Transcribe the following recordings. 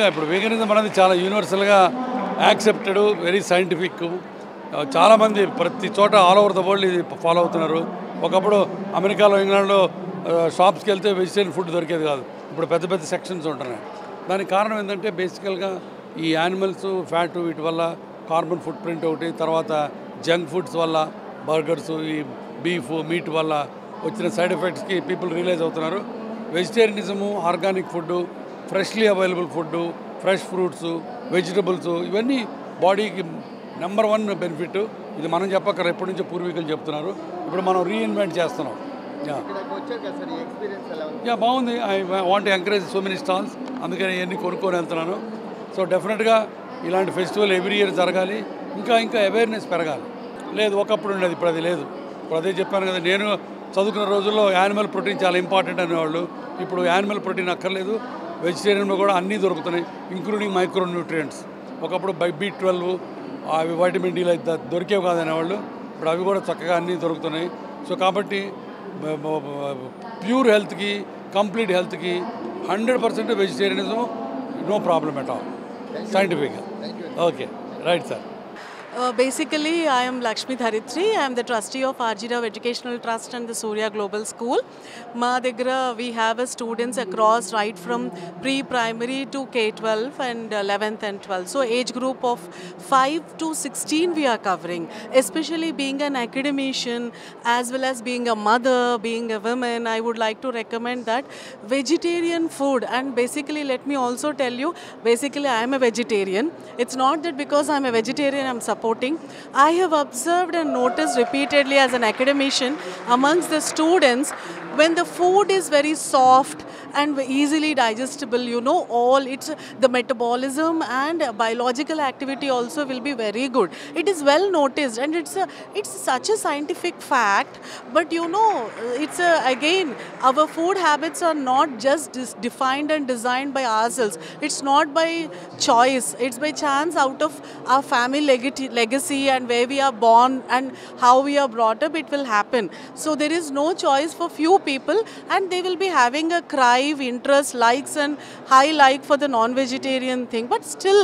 డెఫినెట్గా ఇప్పుడు వీగనిజం అనేది చాలా యూనివర్సల్గా యాక్సెప్టెడ్, వెరీ సైంటిఫిక్. చాలామంది ప్రతి చోట ఆల్ ఓవర్ ద వరల్డ్ ఇది ఫాలో అవుతున్నారు. ఒకప్పుడు అమెరికాలో, ఇంగ్లాండ్లో షాప్స్కి వెళ్తే వెజిటేరియన్ ఫుడ్ దొరికేది కాదు. ఇప్పుడు పెద్ద పెద్ద సెక్షన్స్ ఉంటున్నాయి. దానికి కారణం ఏంటంటే బేసికల్గా ఈ యానిమల్స్ ఫ్యాట్ వీటి వల్ల కార్బన్ ఫుట్ ప్రింట్ ఒకటి, తర్వాత జంక్ ఫుడ్స్ వల్ల బర్గర్స్, ఈ బీఫ్ మీట్ వల్ల వచ్చిన సైడ్ ఎఫెక్ట్స్కి పీపుల్ రియలైజ్ అవుతున్నారు. Vegetarianism, organic food, freshly available food, fresh fruits, vegetables ఇవన్నీ బాడీకి నెంబర్ 1 బెనిఫిట్. ఇది మనం చెప్పక్కర ఎప్పటి నుంచో పూర్వీకులు చెప్తున్నారు. ఇప్పుడు మనం రీఇన్వెంట్ చేస్తున్నాం. బాగుంది. I want encourage so many stalls, అందుకని ఇవన్నీ కొనుక్కొని వెళ్తున్నాను. సో డెఫినెట్గా ఇలాంటి ఫెస్టివల్ ఎవ్రీ ఇయర్ జరగాలి. ఇంకా ఇంకా అవేర్నెస్ పెరగాలి. లేదు ఒకప్పుడు ఉండేది, ఇప్పుడు అది లేదు. ఇప్పుడు అదే చెప్పాను కదా, నేను చదువుకున్న రోజుల్లో యానిమల్ ప్రోటీన్ చాలా ఇంపార్టెంట్ అనేవాళ్ళు. ఇప్పుడు యానిమల్ ప్రోటీన్ అక్కర్లేదు, వెజిటేరియన్లో కూడా అన్నీ దొరుకుతున్నాయి, ఇంక్లూడింగ్ మైక్రో న్యూట్రియంట్స్. ఒకప్పుడు B12 అవి వైటమిన్ డీలు అయితే దొరికేవి కాదనేవాళ్ళు, ఇప్పుడు అవి కూడా చక్కగా అన్నీ దొరుకుతున్నాయి. సో కాబట్టి ప్యూర్ హెల్త్కి, కంప్లీట్ హెల్త్కి 100% vegetarianism, no problem at all, సైంటిఫిక్గా. Okay, right sir. Basically, I am Lakshmi Dharitri. I am the trustee of R.G. Rao Educational Trust and the Surya Global School. Madagra, we have students across right from pre-primary to K-12 and 11th and 12th. So age group of 5 to 16 we are covering. Especially being an academician as well as being a mother, being a woman, I would like to recommend that vegetarian food. And basically, let me also tell you, basically I am a vegetarian. It's not that because I am a vegetarian I am supporting. I have observed and noticed repeatedly as an academician amongst the students, when the food is very soft and easily digestible, you know, all it's the metabolism and biological activity also will be very good. It is well noticed, and it's such a scientific fact. But you know, again, our food habits are not just defined and designed by ourselves. It's not by choice, it's by chance, out of our family legacy and where we are born and how we are brought up, it will happen. So there is no choice for few people, and they will be having a crave, interest, likes and high like for the non-vegetarian thing. But still,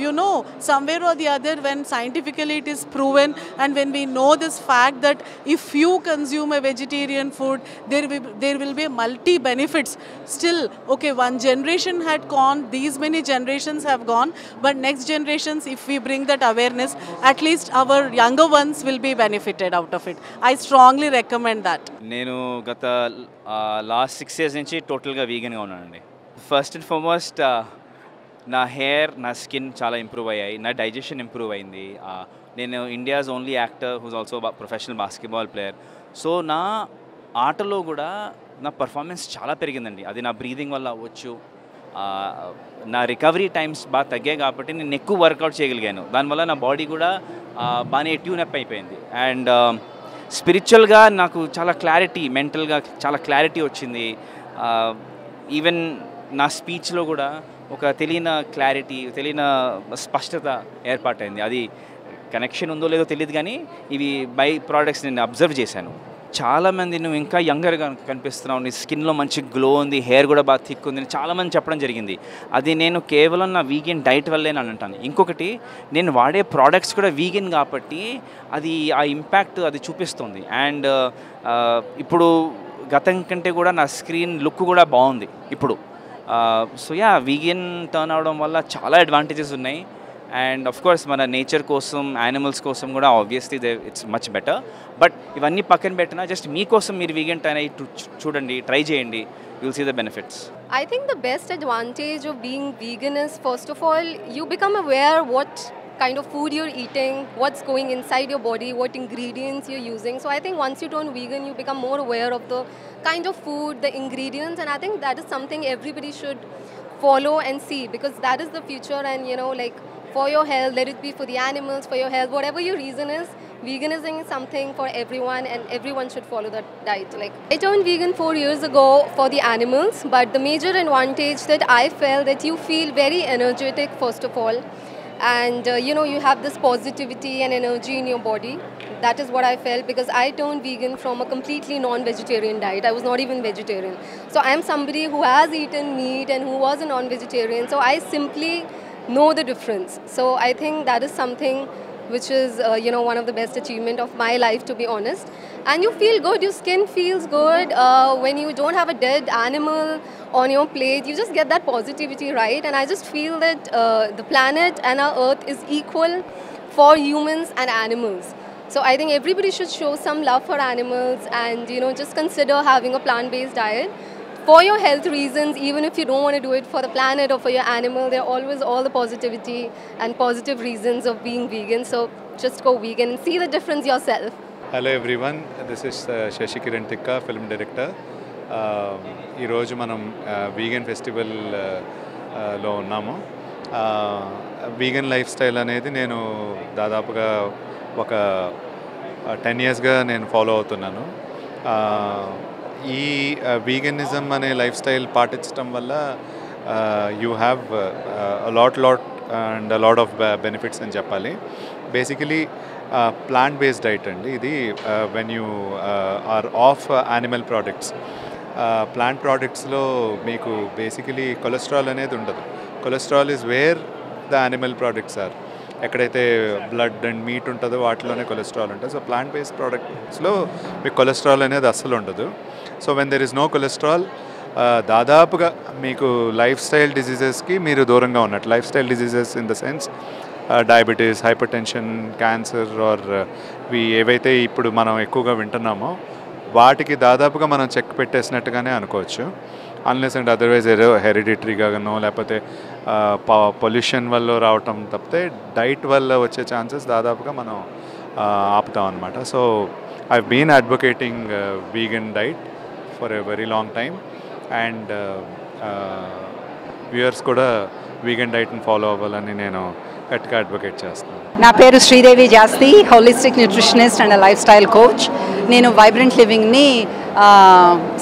you know, somewhere or the other, when scientifically it is proven, and when we know this fact that if you consume a vegetarian food, there will be multi benefits. Still, okay, one generation had gone, these many generations have gone, but next generations, if we bring that awareness, at least our younger ones will be benefited out of it. I strongly recommend that. నేను గత last 6 years నుంచి టోటల్గా వీగన్గా ఉన్నానండి. First and foremost నా hair, నా skin చాలా improve అయ్యాయి, నా డైజెషన్ ఇంప్రూవ్ అయింది. నేను India's only actor whose also professional basketball player. So నా ఆటలో కూడా నా పర్ఫార్మెన్స్ చాలా పెరిగిందండి. అది నా బ్రీదింగ్ వల్ల అవ్వచ్చు, నా రికవరీ టైమ్స్ బాగా తగ్గాయి కాబట్టి నేను ఎక్కువ వర్కౌట్ చేయగలిగాను. దానివల్ల నా బాడీ కూడా బాగానే ట్యూనప్ అయిపోయింది. అండ్ స్పిరిచువల్గా నాకు చాలా క్లారిటీ, మెంటల్గా చాలా క్లారిటీ వచ్చింది. ఈవెన్ నా స్పీచ్లో కూడా ఒక తెలియని క్లారిటీ, తెలియని స్పష్టత ఏర్పాటైంది. అది కనెక్షన్ ఉందో లేదో తెలియదు, కానీ ఇవి బై ప్రోడక్ట్స్ నేను అబ్జర్వ్ చేశాను. చాలామంది నువ్వు ఇంకా యంగర్గా కనిపిస్తున్నావు, నీ స్కిన్లో మంచి గ్లో ఉంది, హెయిర్ కూడా బాగా థిక్ ఉంది, చాలామంది చెప్పడం జరిగింది. అది నేను కేవలం నా వీగన్ డైట్ వల్లే అని అంటాను. ఇంకొకటి, నేను వాడే ప్రోడక్ట్స్ కూడా వీగన్ కాబట్టి అది ఆ ఇంపాక్ట్ అది చూపిస్తుంది. అండ్ ఇప్పుడు గతం కంటే కూడా నా స్క్రీన్ లుక్ కూడా బాగుంది ఇప్పుడు. సో వీగన్ టర్న్ అవడం వల్ల చాలా అడ్వాంటేజెస్ ఉన్నాయి. అండ్ ఆఫ్ కోర్స్ మన నేచర్ కోసం, యానిమల్స్ కోసం కూడా obviously it's much better. But ఇవన్నీ పక్కన పెట్టినా జస్ట్ మీకోసం మీరు వీగన్ టర్న్ అయ్యి చూడండి, ట్రై చేయండి, you will see the benefits. I think the best advantage of being vegan is, first of all, you become aware what kind of food you're eating, what's going inside your body, what ingredients you're using. So I think once you turn vegan, you become more aware of the kind of food, the ingredients, and I think that is something everybody should follow and see, because that is the future. And you know, like, for your health, let it be for the animals, for your health, whatever your reason is, veganism is something for everyone, and everyone should follow that diet. Like, I turned vegan 4 years ago for the animals, but the major advantage that I felt, that you feel very energetic first of all, and you know, you have this positivity and energy in your body. That is what I felt, because I turned vegan from a completely non-vegetarian diet. I was not even vegetarian. So I am somebody who has eaten meat and who was a non-vegetarian. So I simply know the difference. So I think that is something which is one of the best achievement of my life, to be honest. And you feel good, your skin feels good when you don't have a dead animal on your plate. You just get that positivity, right? And I just feel that the planet and our earth is equal for humans and animals. So I think everybody should show some love for animals and just consider having a plant-based diet for your health reasons. Even if you don't want to do it for the planet or for your animal, there are always all the positivity and positive reasons of being vegan. So just go vegan and see the difference yourself. Hello everyone, this is Shashi Kiran Tikka, film director. ఈ రోజు మనం vegan festival లో ఉన్నాము. Vegan life style అనేది నేను దాదాపుగా ఒక 10 yearsగా నేను ఫాలో అవుతున్నాను. ఈ వీగనిజం అనే లైఫ్ స్టైల్ పాటించడం వల్ల you have lot and lot of benefits అని చెప్పాలి. బేసికలీ ప్లాంట్ బేస్డ్ డైట్ అండి ఇది. When you are off animal products, plant ప్రోడక్ట్స్లో మీకు బేసికలీ కొలెస్ట్రాల్ అనేది ఉండదు. Cholesterol is where the animal products are. ఎక్కడైతే బ్లడ్ అండ్ మీట్ ఉంటుందో వాటిలోనే కొలెస్ట్రాల్ ఉంటుంది. సో ప్లాంట్ బేస్డ్ ప్రోడక్ట్స్లో మీకు కొలెస్ట్రాల్ అనేది అస్సలు ఉండదు. So when there is no cholesterol, దాదాపుగా మీకు లైఫ్ స్టైల్ డిజీజెస్కి మీరు దూరంగా ఉన్నట్టు. Lifestyle diseases in the sense diabetes, hypertension, cancer or ఏవైతే ఇప్పుడు మనం ఎక్కువగా వింటున్నామో వాటికి దాదాపుగా మనం చెక్ పెట్టేసినట్టుగానే అనుకోవచ్చు. అన్లెస్ అండ్ అదర్వైజ్ హెరిడిటరీగానో లేకపోతే పొల్యూషన్ వల్ల రావటం తప్పితే డైట్ వల్ల వచ్చే ఛాన్సెస్ దాదాపుగా మనం ఆపుతాం అన్నమాట. So I've been advocating vegan diet for a very long time and viewers కూడా వీగన్ డైట్ని ఫాలో అవ్వాలని నేను గట్టిగా అడ్వకేట్ చేస్తాను. నా పేరు Sridevi Jasti, holistic nutritionist and life style coach. నేను వైబ్రెంట్ లివింగ్ని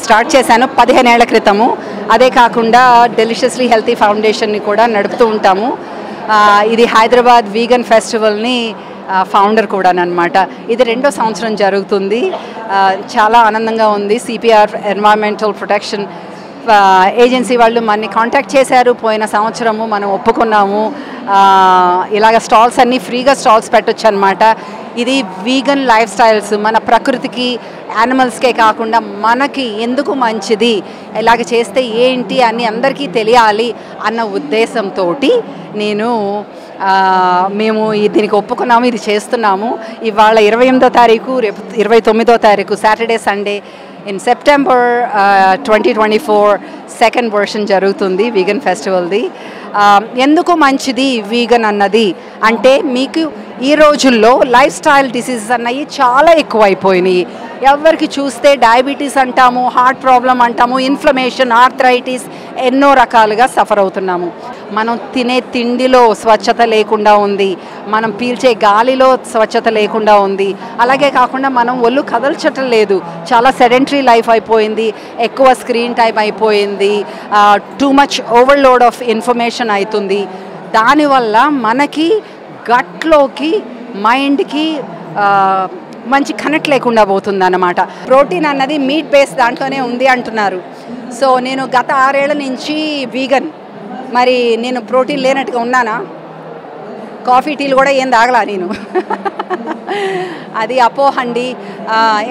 స్టార్ట్ చేశాను 15 ఏళ్ల క్రితము. అదే కాకుండా డెలిషియస్లీ హెల్తీ ఫౌండేషన్ని కూడా నడుపుతూ ఉంటాము. ఇది హైదరాబాద్ వీగన్ ఫెస్టివల్ని ఫౌండర్ కూడా అనమాట. ఇది 2వ సంవత్సరం జరుగుతుంది. చాలా ఆనందంగా ఉంది. సిపిఆర్ ఎన్వైరన్మెంటల్ ప్రొటెక్షన్ ఏజెన్సీ వాళ్ళు మనని కాంటాక్ట్ చేశారు. పోయిన సంవత్సరము మనం ఒప్పుకున్నాము. ఇలాగ స్టాల్స్ అన్నీ ఫ్రీగా స్టాల్స్ పెట్టొచ్చు అనమాట. ఇది వీగన్ లైఫ్ స్టైల్స్ మన ప్రకృతికి, యానిమల్స్కే కాకుండా మనకి ఎందుకు మంచిది, ఇలాగ చేస్తే ఏంటి అని అందరికీ తెలియాలి అన్న ఉద్దేశంతో మేము దీనికి ఒప్పుకున్నాము. ఇది చేస్తున్నాము. ఇవాళ 28వ తారీఖు, రేపు 29వ తారీఖు Saturday Sunday in September 2024 second version జరుగుతుంది వీగన్ ఫెస్టివల్ది. ఎందుకు మంచిది వీగన్ అన్నది అంటే, మీకు ఈ రోజుల్లో లైఫ్ స్టైల్ డిసీజెస్ అన్నవి చాలా ఎక్కువైపోయినాయి. ఎవరికి చూస్తే డయాబెటీస్ అంటాము, హార్ట్ ప్రాబ్లం అంటాము, ఇన్ఫ్లమేషన్, ఆర్థరైటిస్, ఎన్నో రకాలుగా సఫర్ అవుతున్నాము. మనం తినే తిండిలో స్వచ్ఛత లేకుండా ఉంది, మనం పీల్చే గాలిలో స్వచ్ఛత లేకుండా ఉంది. అలాగే కాకుండా మనం ఒళ్ళు కదల్చటం లేదు, చాలా సెడెంటరీ లైఫ్ అయిపోయింది, ఎక్కువ స్క్రీన్ టైం అయిపోయింది, too much overload of information అవుతుంది. దానివల్ల మనకి గట్లోకి, మైండ్కి మంచి కనెక్ట్ లేకుండా పోతుంది అన్నమాట. ప్రోటీన్ అన్నది మీట్ బేస్ దాంట్లోనే ఉంది అంటున్నారు. సో నేను గత 6 ఏళ్ల నుంచి వీగన్. మరి నేను ప్రోటీన్ లేనట్టుగా ఉన్నానా? కాఫీ టీలు కూడా ఏం తాగలా నేను. అది అపోహండి.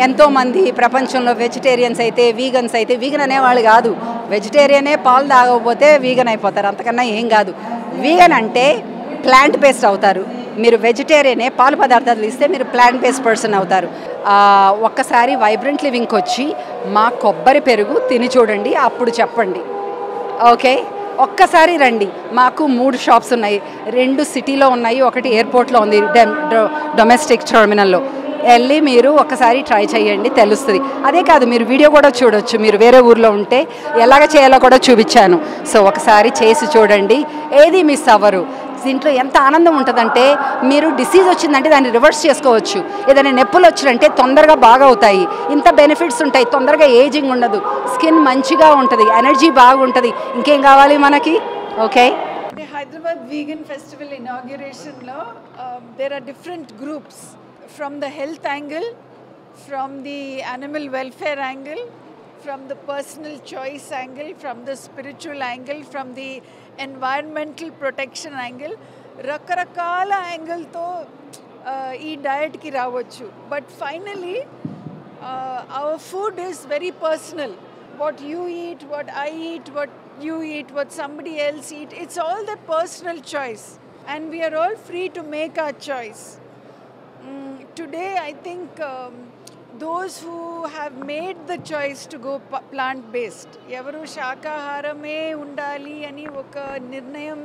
ఎంతోమంది ప్రపంచంలో వెజిటేరియన్స్ అయితే, వీగన్స్ అయితే, వీగన్ అనేవాళ్ళు కాదు. వెజిటేరియనే పాలు తాగకపోతే వీగన్ అయిపోతారు, అంతకన్నా ఏం కాదు. వీగన్ అంటే ప్లాంట్ బేస్డ్ అవుతారు. మీరు వెజిటేరియనే పాలు పదార్థాలు ఇస్తే మీరు ప్లాంట్ బేస్డ్ పర్సన్ అవుతారు. ఒక్కసారి వైబ్రెంట్ లివింగ్కి వచ్చి మా కొబ్బరి పెరుగు తిని చూడండి, అప్పుడు చెప్పండి. ఓకే, ఒక్కసారి రండి. మాకు 3 షాప్స్ ఉన్నాయి. 2 సిటీలో ఉన్నాయి, ఒకటి ఎయిర్పోర్ట్లో ఉంది, డొమెస్టిక్ టెర్మినల్లో. వెళ్ళి మీరు ఒకసారి ట్రై చేయండి, తెలుస్తుంది. అదే కాదు, మీరు వీడియో కూడా చూడొచ్చు. మీరు వేరే ఊర్లో ఉంటే ఎలాగ చేయాలో కూడా చూపించాను. సో ఒకసారి చేసి చూడండి, ఏది మిస్ అవ్వరు. దీంట్లో ఎంత ఆనందం ఉంటుందంటే, మీరు డిసీజ్ వచ్చిందంటే దాన్ని రివర్స్ చేసుకోవచ్చు. ఏదైనా నొప్పులు వచ్చినంటే తొందరగా బాగా అవుతాయి. ఇంత బెనిఫిట్స్ ఉంటాయి. తొందరగా ఏజింగ్ ఉండదు, స్కిన్ మంచిగా ఉంటుంది, ఎనర్జీ బాగుంటుంది. ఇంకేం కావాలి మనకి? ఓకే. హైదరాబాద్ వీగన్ ఫెస్టివల్ ఇనాగ్యురేషన్లో there are different groups from the health angle, from the animal welfare angle, from the personal choice angle, from the spiritual angle, from the environmental protection angle, రకరకాల యాంగిల్తో ఈ డయట్కి రావచ్చు. But finally our food is very personal. What you eat, what I eat, what you eat, what somebody else eat, it's all the personal choice, and we are all free to make our choice. Today I think those who have made the choice to go plant based, ఎవరు శాకాహారమే ఉండాలి అని ఒక నిర్ణయం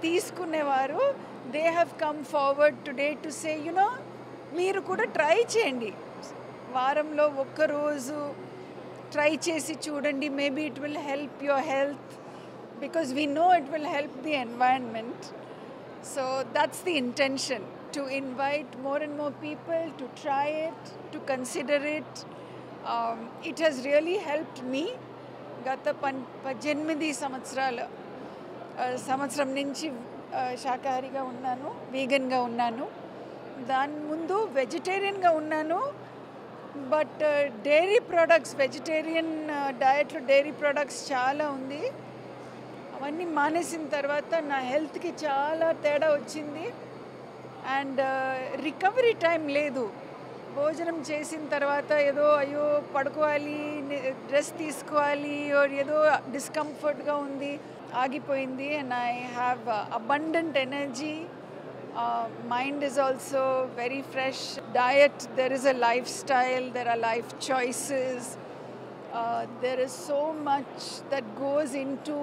తీసుకునేవారు, they have come forward today to say, you know, మీరు కూడా try చేయండి, వారంలో ఒక్క రోజు ట్రై చేసి చూడండి, maybe it will help your health, because we know it will help the environment. So that's the intention, to invite more and more people to try it, to consider it. It has really helped me. గత 18 సంవత్సరం నుంచి శాకాహారిగా ఉన్నాను, వీగన్గా ఉన్నాను. దాని ముందు వెజిటేరియన్గా ఉన్నాను. But dairy products, vegetarian డయట్లో డైరీ ప్రొడక్ట్స్ చాలా ఉంది. అవన్నీ మానేసిన తర్వాత నా హెల్త్కి చాలా తేడా వచ్చింది. అండ్ రికవరీ టైం లేదు. భోజనం చేసిన తర్వాత ఏదో అయ్యో పడుకోవాలి, డ్రెస్ తీసుకోవాలి, ఏదో డిస్కంఫర్ట్గా ఉంది, ఆగిపోయింది. And I have abundant energy. Mind is also very fresh. Diet, there is a lifestyle, there are life choices. There is so much that goes into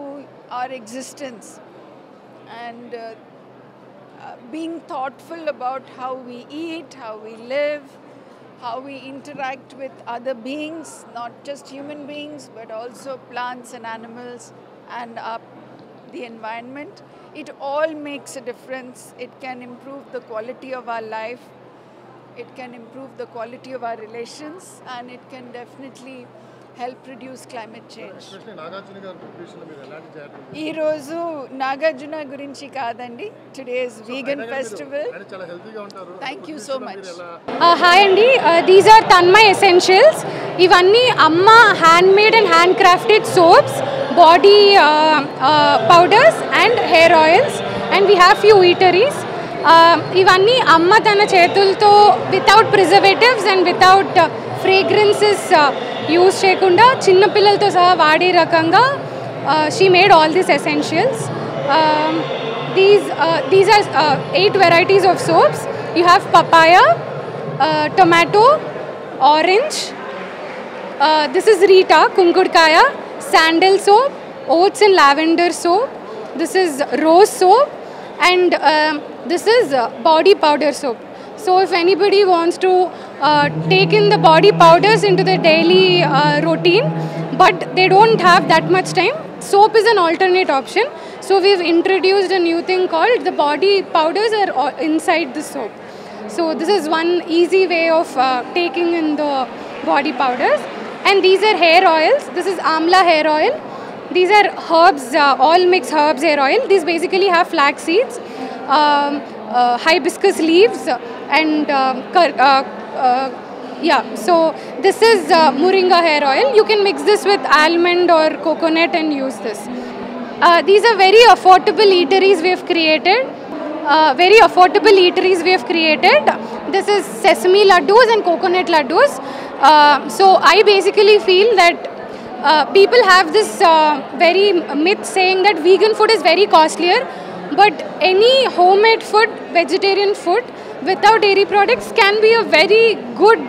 our existence. And being thoughtful about how we eat, how we live, how we interact with other beings, not just human beings, but also plants and animals and the environment. It all makes a difference. It can improve the quality of our life. It can improve the quality of our relations, and it can definitely help reduce climate change. ఈ రోజు నాగార్జున గురించి కాదండి, today's vegan festival. Thank you so much. Hi Andy, these are Tanmay Essentials. ఇవన్నీ అమ్మ handmade and handcrafted soaps, body powders and hair oils, and we have few eateries. ఇవన్నీ అమ్మ తన చేతులతో without preservatives and without fragrances use చేయకుండా చిన్నపిల్లలతో సహా వాడే రకంగా she made all these essentials. These are 8 varieties of soaps. You have papaya, tomato, orange, this is Rita, Kunkudkaya, sandal soap, oats and lavender soap, this is rose soap, and this is body powder soap. So if anybody wants to take in the body powders into their daily routine, but they don't have that much time, soap is an alternate option. So we've introduced a new thing called the body powders are inside the soap. So this is one easy way of taking in the body powders. And these are hair oils. This is Amla hair oil. These are herbs, all mixed herbs hair oil. These basically have flax seeds, hibiscus leaves, and yeah. So this is Moringa hair oil. You can mix this with almond or coconut and use this. These are very affordable eateries we have created. This is sesame laddus and coconut laddus. So I basically feel that people have this very myth saying that vegan food is very costlier, but any homemade food, vegetarian food without dairy products can be a very good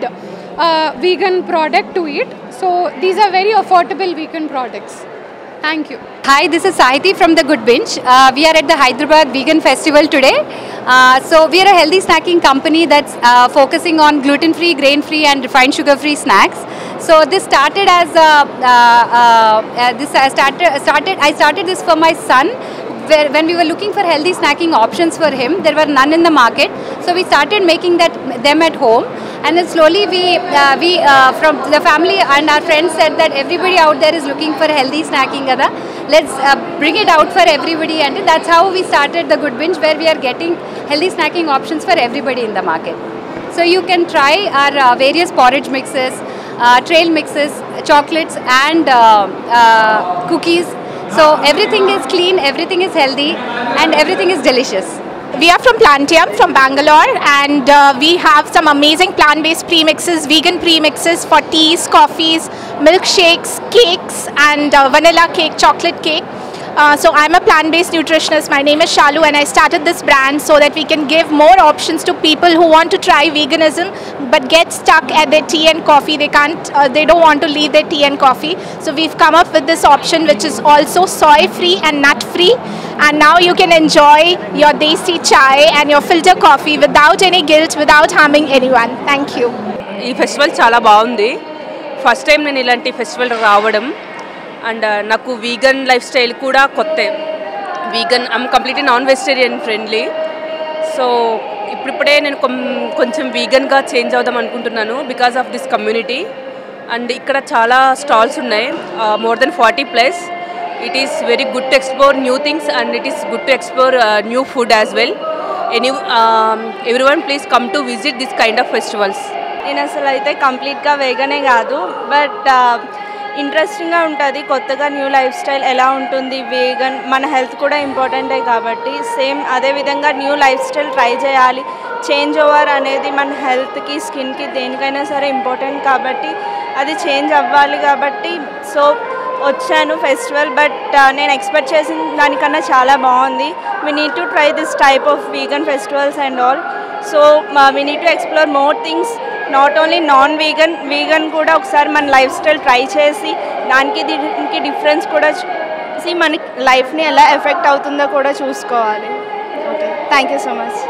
vegan product to eat. So these are very affordable vegan products. Thank you. Hi, this is Sahiti from The Good Binge. We are at the Hyderabad Vegan Festival today. So we are a healthy snacking company that's focusing on gluten-free, grain-free and refined sugar-free snacks. So this started as I started this for my son. When we were looking for healthy snacking options for him, there were none in the market. So we started making them at home. And then slowly we from the family and our friends said that everybody out there is looking for healthy snacking kada. Let's bring it out for everybody, and that's how we started the Good Binge, where we are getting healthy snacking options for everybody in the market. So you can try our various porridge mixes, trail mixes, chocolates and cookies. So everything is clean, everything is healthy and everything is delicious. We are from Plantium, from Bangalore, and we have some amazing plant-based premixes, vegan premixes for teas, coffees, milkshakes, cakes, and vanilla cake, chocolate cake. So I'm a plant-based nutritionist. My name is Shalu, and I started this brand so that we can give more options to people who want to try veganism but get stuck at their tea and coffee. They don't want to leave their tea and coffee. So we've come up with this option which is also soy-free and nut-free. And now you can enjoy your desi chai and your filter coffee without any guilt, without harming anyone. Thank you. ఈ festival చాలా బాగుంది. First time నేను ఇలాంటి festival రావడం, and నాకు vegan life style కూడా కొత్త. Vegan I'm completely non vegetarian friendly. So ఇప్పుడిప్పుడే నేను కొంచెం వీగన్గా చేంజ్ అవుదాం అనుకుంటున్నాను because of this community. And ఇక్కడ చాలా స్టాల్స్ ఉన్నాయి, more than 40+. It is very good to explore new things, and it is good to explore new food as well. Everyone please come to visit this kind of festivals. నేను అసలు అయితే కంప్లీట్గా వేగనే కాదు, but ఇంట్రెస్టింగ్గా ఉంటుంది. కొత్తగా new life style ఎలా ఉంటుంది, వేగన్ మన హెల్త్ కూడా ఇంపార్టెంటే కాబట్టి సేమ్ అదేవిధంగా న్యూ లైఫ్ స్టైల్ ట్రై చేయాలి. చేంజ్ ఓవర్ అనేది మన హెల్త్కి, స్కిన్కి, దేనికైనా సరే ఇంపార్టెంట్ కాబట్టి అది చేంజ్ అవ్వాలి. కాబట్టి సో వచ్చాను ఫెస్టివల్, బట్ నేను ఎక్స్పెక్ట్ చేసిన దానికన్నా చాలా బాగుంది. We need to try this type of vegan festivals and all. So we need to explore more things, not only non vegan, vegan కూడా ఒకసారి మన లైఫ్ స్టైల్ ట్రై చేసి దీనికి డిఫరెన్స్ కూడా చూసి మన లైఫ్ని ఎలా ఎఫెక్ట్ అవుతుందో కూడా చూసుకోవాలి. Okay, thank you so much.